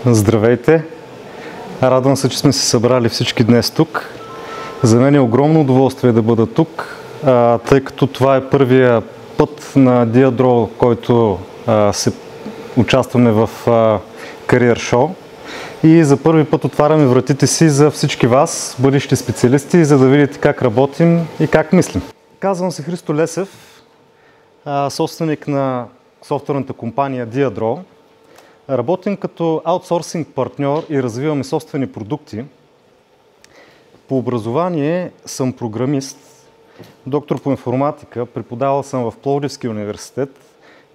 Здравейте! Радвам се, че сме се събрали всички днес тук. За мен е огромно удоволствие да бъда тук, тъй като това е първия път на Diadro, който се участваме в Career Show. И за първи път отваряме вратите си за всички вас, бъдещи специалисти, за да видите как работим и как мислим. Казвам се Христо Лесев, собственик на софтуерната компания Diadro. Работим като аутсорсинг партньор и развиваме собствени продукти. По образование съм програмист, доктор по информатика, преподавал съм в Пловдивския университет,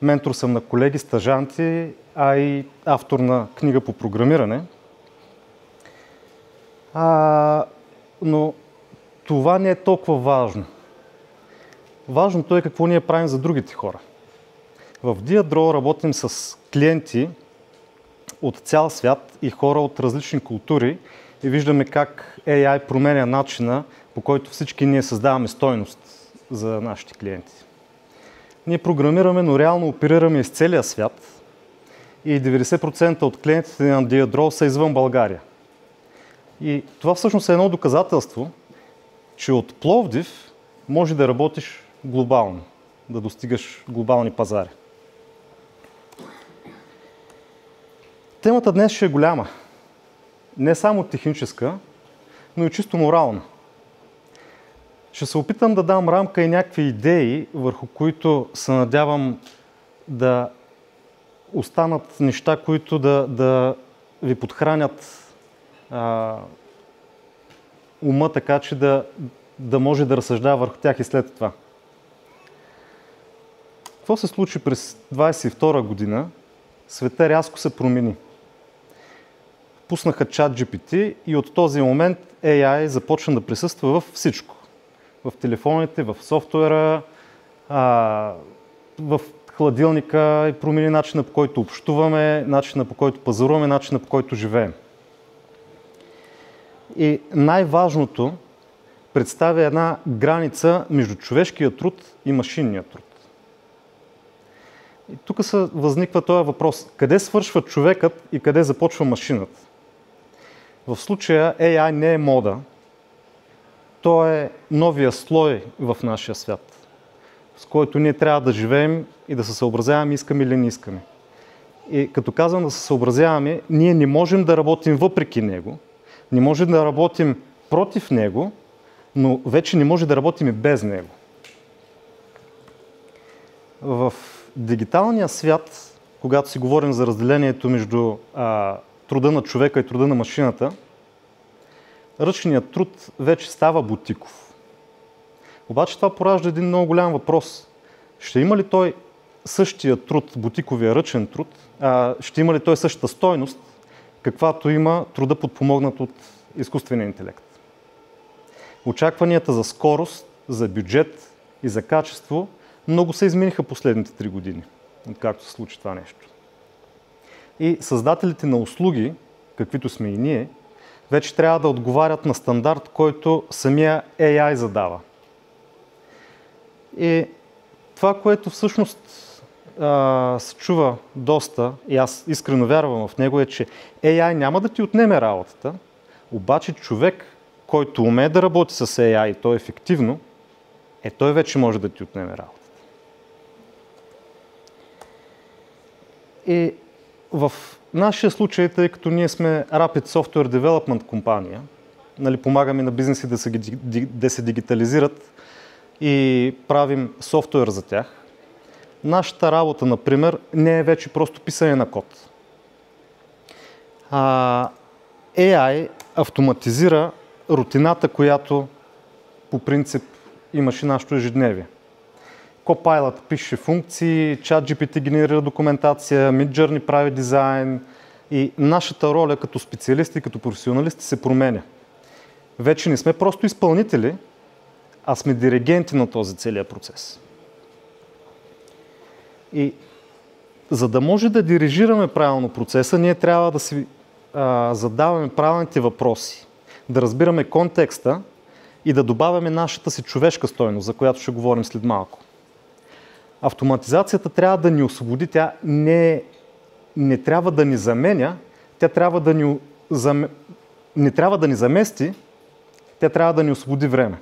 ментор съм на колеги, стажанти, а и автор на книга по програмиране. Но това не е толкова важно. Важното е какво ние правим за другите хора. В Diadro работим с клиенти от цял свят и хора от различни култури и виждаме как AI променя начина, по който всички ние създаваме стойност за нашите клиенти. Ние програмираме, но реално оперираме из целия свят и 90% от клиентите на Diadro са извън България. И това всъщност е едно доказателство, че от Пловдив може да работиш глобално, да достигаш глобални пазари. Темата днес ще е голяма. Не само техническа, но и чисто морална. Ще се опитам да дам рамка и някакви идеи, върху които се надявам да останат неща, които да ви подхранят ума, така че да може да разсъждава върху тях и след това. Какво се случи през 2022 година? Света рязко се промени. Пуснаха ChatGPT и от този момент AI започна да присъства във всичко. В телефоните, в софтуера, в хладилника и промени начина, по който общуваме, начина, по който пазаруваме, начина, по който живеем. И най-важното представя една граница между човешкия труд и машинния труд. И тук възниква този въпрос. Къде свършва човекът и къде започва машината? В случая AI не е мода. То е новия слой в нашия свят, с който ние трябва да живеем и да се съобразяваме, искаме или не искаме. И като казвам да се съобразяваме, ние не можем да работим въпреки него, не можем да работим против него, но вече не може да работим и без него. В дигиталния свят, когато си говорим за разделението между труда на човека и труда на машината, ръчният труд вече става бутиков. Обаче това поражда един много голям въпрос. Ще има ли той същия труд, бутиковия ръчен труд, ще има ли той същата стойност, каквато има труда подпомогнат от изкуствения интелект? Очакванията за скорост, за бюджет и за качество много се измениха последните 3 години, откакто се случи това нещо. И създателите на услуги, каквито сме и ние, вече трябва да отговарят на стандарт, който самия AI задава. И това, което всъщност се чува доста, и аз искрено вярвам в него, е, че AI няма да ти отнеме работата, обаче човек, който умее да работи с AI и то ефективно, той вече може да ти отнеме работата. И в нашия случай, тъй като ние сме Rapid Software Development компания, помагаме на бизнеси да се дигитализират и правим софтуер за тях, нашата работа, например, не е вече просто писане на код. AI автоматизира рутината, която по принцип имаше нашето ежедневие. Copilot пише функции, ChatGPT генерира документация, Midjourney прави дизайн и нашата роля като специалисти и като професионалисти се променя. Вече не сме просто изпълнители, а сме диригенти на този целия процес. И за да може да дирижираме правилно процеса, ние трябва да си задаваме правилните въпроси, да разбираме контекста и да добавяме нашата си човешка стойност, за която ще говорим след малко. Автоматизацията трябва да ни освободи, тя не трябва да ни заменя, тя трябва да не трябва да ни замести, тя трябва да ни освободи време.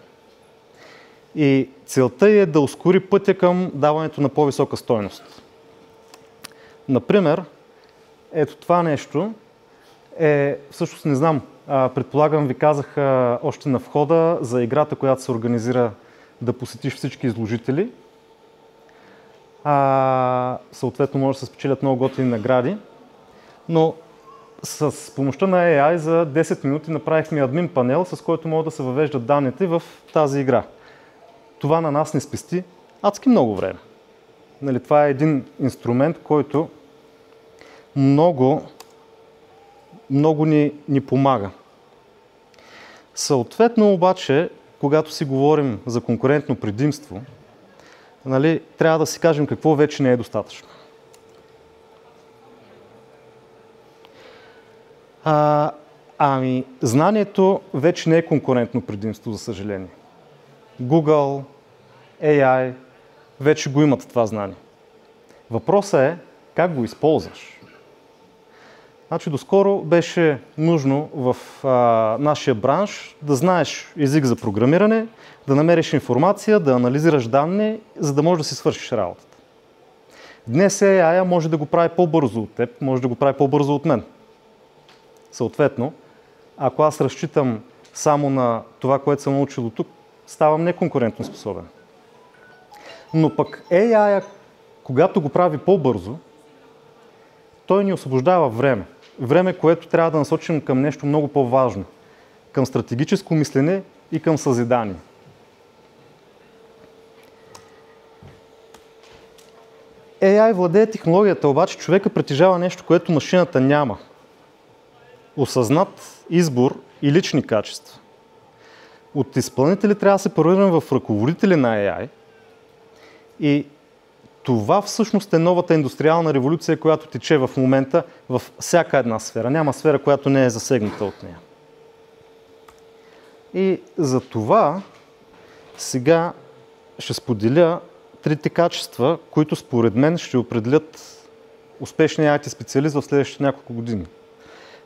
И целта е да ускори пътя към даването на по-висока стойност. Например, ето това нещо всъщност не знам, предполагам ви казах още на входа за играта, която се организира да посетиш всички изложители. Съответно може да се спечелят много готини награди, но с помощта на AI за 10 минути направихме админ панел, с който могат да се въвеждат данните в тази игра. Това на нас не спести адски много време. Нали, това е един инструмент, който много ни помага. Съответно обаче, когато си говорим за конкурентно предимство, нали, трябва да си кажем какво вече не е достатъчно. Знанието вече не е конкурентно предимство, за съжаление. Google, AI вече го имат това знание. Въпросът е как го използваш. Значи, доскоро беше нужно в нашия бранш да знаеш език за програмиране, да намериш информация, да анализираш данни, за да можеш да си свършиш работата. Днес AI може да го прави по-бързо от теб, може да го прави по-бързо от мен. Съответно, ако аз разчитам само на това, което съм научил от тук, ставам неконкурентно способен. Но пък AI, когато го прави по-бързо, той ни освобождава време. Време, което трябва да насочим към нещо много по-важно. Към стратегическо мислене и към съзидание. AI владее технологията, обаче човека притежава нещо, което машината няма. Осъзнат избор и лични качества. От изпълнители трябва да се превърнем в ръководители на AI и това всъщност е новата индустриална революция, която тече в момента във всяка една сфера. Няма сфера, която не е засегната от нея. И за това сега ще споделя трите качества, които според мен ще определят успешния IT специалист в следващите няколко години.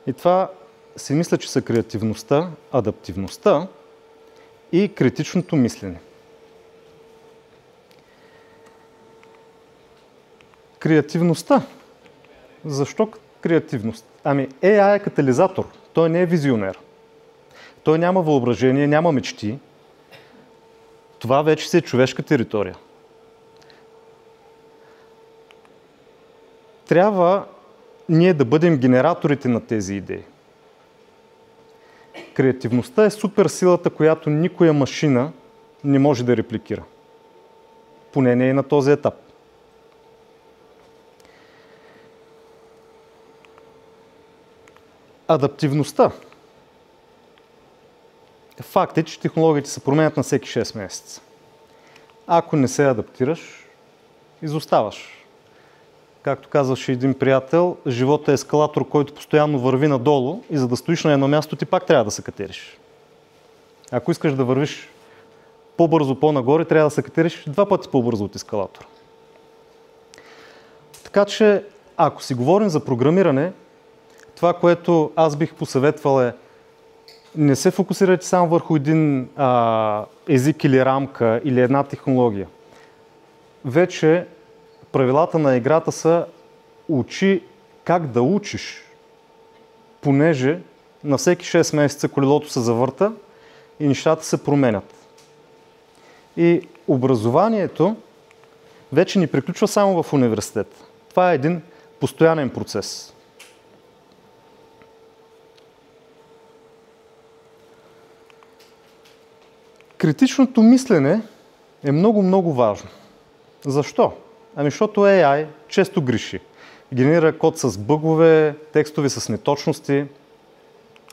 И това си мисля, че са креативността, адаптивността и критичното мислене. Креативността. Защо креативност? AI е катализатор. Той не е визионер. Той няма въображение, няма мечти. Това вече си е човешка територия. Трябва ние да бъдем генераторите на тези идеи. Креативността е суперсилата, която никоя машина не може да репликира. Поне не е на този етап. Адаптивността. Факт е, че технологиите се променят на всеки 6 месеца. Ако не се адаптираш, изоставаш. Както казваше един приятел, животът е ескалатор, който постоянно върви надолу и за да стоиш на едно място, ти пак трябва да се катериш. Ако искаш да вървиш по-бързо по-нагоре, трябва да се катериш 2 пъти по-бързо от ескалатора. Така че, ако си говорим за програмиране, това, което аз бих посъветвал е не се фокусирайте само върху един език или рамка или една технология. Вече правилата на играта са учи как да учиш, понеже на всеки 6 месеца колелото се завърта и нещата се променят. И образованието вече не приключва само в университет. Това е един постоянен процес. Критичното мислене е много важно. Защо? Защото AI често греши. Генерира код с бъгове, текстове с неточности.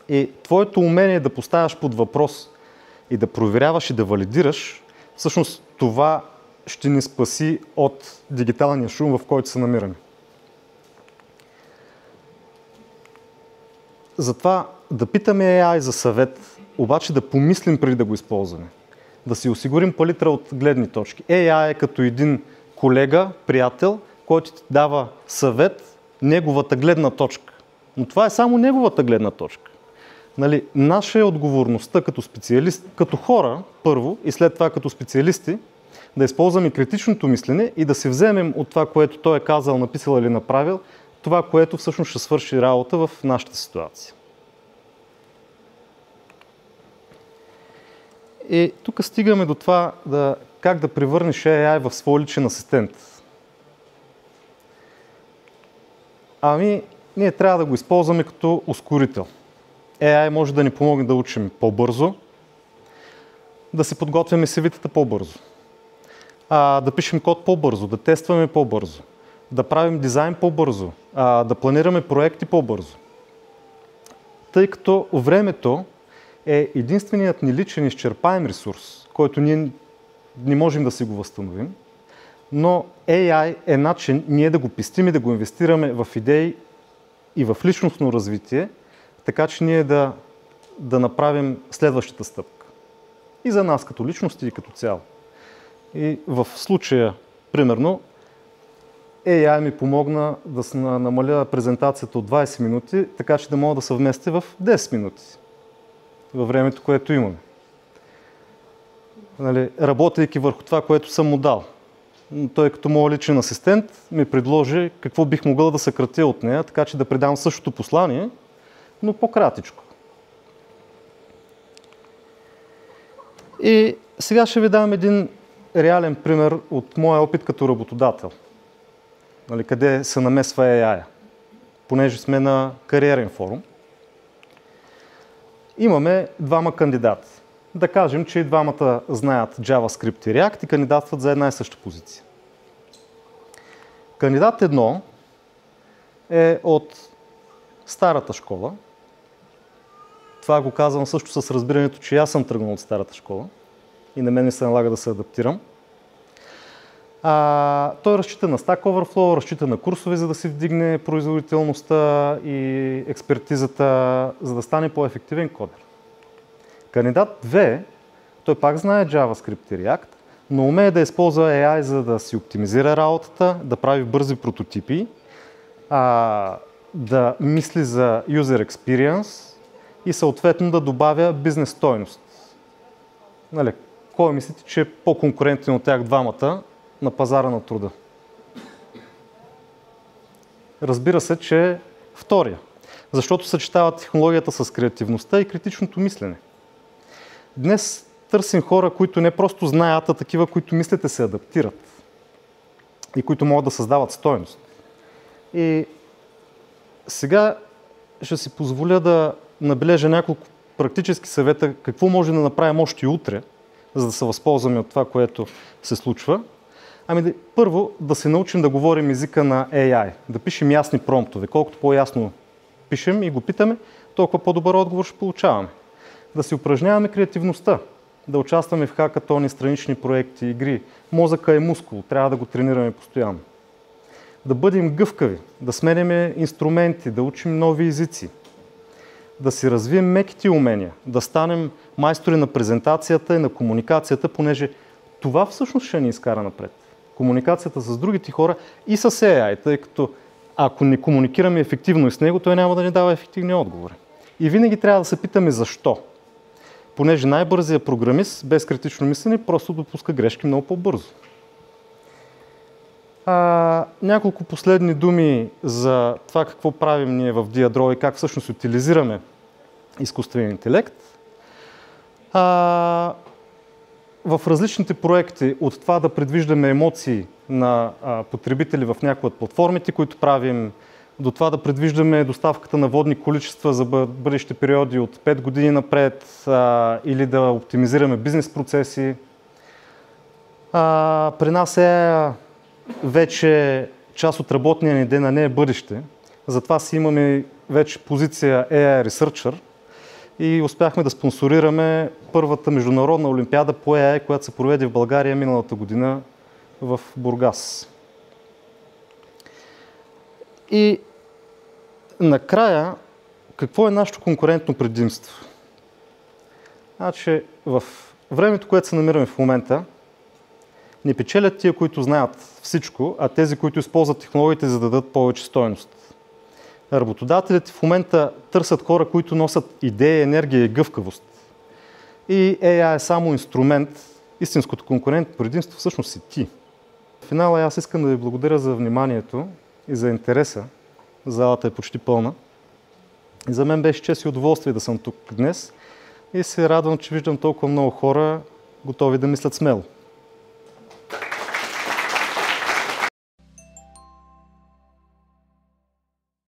И твоето умение да поставяш под въпрос и да проверяваш и да валидираш, всъщност това ще ни спаси от дигиталния шум, в който се намираме. Затова да питаме AI за съвет, обаче да помислим преди да го използваме. Да си осигурим палитра от гледни точки. AI е като един колега, приятел, който ти дава съвет, неговата гледна точка. Но това е само неговата гледна точка. Нали, наша е отговорността като специалист, като хора първо и след това като специалисти, да използваме критичното мислене и да се вземем от това, което той е казал, написал или направил, това, което всъщност ще свърши работа в нашата ситуация. И тук стигаме до това как да превърнеш AI в свой личен асистент. Ние трябва да го използваме като ускорител. AI може да ни помогне да учим по-бързо, да си подготвяме CV-тата по-бързо, да пишем код по-бързо, да тестваме по-бързо, да правим дизайн по-бързо, да планираме проекти по-бързо. Тъй като времето е единственият ни личен изчерпаем ресурс, който ние не можем да си го възстановим, но AI е начин ние да го пестим и да го инвестираме в идеи и в личностно развитие, така че ние да направим следващата стъпка. И за нас като личности и като цяло. И в случая, примерно, AI ми помогна да намаля презентацията от 20 минути, така че да мога да се вместя в 10 минути. Във времето, което имаме. Нали, работейки върху това, което съм му дал. Той като моят личен асистент ми предложи какво бих могъл да съкратя от нея, така че да предам същото послание, но по-кратичко. И сега ще ви дам един реален пример от моя опит като работодател. Нали, къде се намесва AI, понеже сме на кариерен форум. Имаме двама кандидати. Да кажем, че и двамата знаят JavaScript и React и кандидатстват за една и съща позиция. Кандидат 1 е от старата школа. Това го казвам също с разбирането, че аз съм тръгнал от старата школа и на мен не се налага да се адаптирам. Той разчита на Stack Overflow, разчита на курсове, за да си вдигне производителността и експертизата, за да стане по-ефективен кодер. Кандидат 2, той пак знае JavaScript и React, но умее да използва AI, за да си оптимизира работата, да прави бързи прототипи, да мисли за user experience и съответно да добавя бизнес стойност. Нали, кой мислите, че е по-конкурентен от тях двамата на пазара на труда? Разбира се, че е втория, защото съчетава технологията с креативността и критичното мислене. Днес търсим хора, които не просто знаят, а такива, които мислят и се адаптират и които могат да създават стойност. И сега ще си позволя да набележа няколко практически съвета, какво може да направим още утре, за да се възползваме от това, което се случва. Първо, да се научим да говорим езика на AI, да пишем ясни промптове. Колкото по-ясно пишем и го питаме, толкова по-добър отговор ще получаваме. Да си упражняваме креативността, да участваме в хакатони, странични проекти, игри. Мозъка е мускул, трябва да го тренираме постоянно. Да бъдем гъвкави, да сменяме инструменти, да учим нови езици, да си развием меките умения, да станем майстори на презентацията и на комуникацията, понеже това всъщност ще ни изкара напред. Комуникацията с другите хора и с AI, тъй като ако не комуникираме ефективно и с него, той няма да ни дава ефективни отговори. И винаги трябва да се питаме защо. Понеже най-бързият програмист, без критично мислене, просто допуска грешки много по-бързо. Няколко последни думи за това какво правим ние в Diadro и как всъщност утилизираме изкуствен интелект. В различните проекти, от това да предвиждаме емоции на потребители в някои от платформите, които правим, до това да предвиждаме доставката на водни количества за бъдещи периоди от 5 години напред или да оптимизираме бизнес процеси. При нас е вече част от работния ни ден, а не е бъдеще. Затова си имаме вече позиция AI Researcher и успяхме да спонсорираме първата международна олимпиада по AI, която се проведе в България миналата година в Бургас. И накрая, какво е нашето конкурентно предимство? Значи, в времето, което се намираме в момента, не печелят тия, които знаят всичко, а тези, които използват технологиите, за да дадат повече стойност. Работодателите в момента търсят хора, които носят идея, енергия и гъвкавост. И AI е само инструмент, истинското конкурентно предимство всъщност си ти. В финала аз искам да ви благодаря за вниманието и за интереса. Залата е почти пълна. И за мен беше чест и удоволствие да съм тук днес и се радвам, че виждам толкова много хора, готови да мислят смело.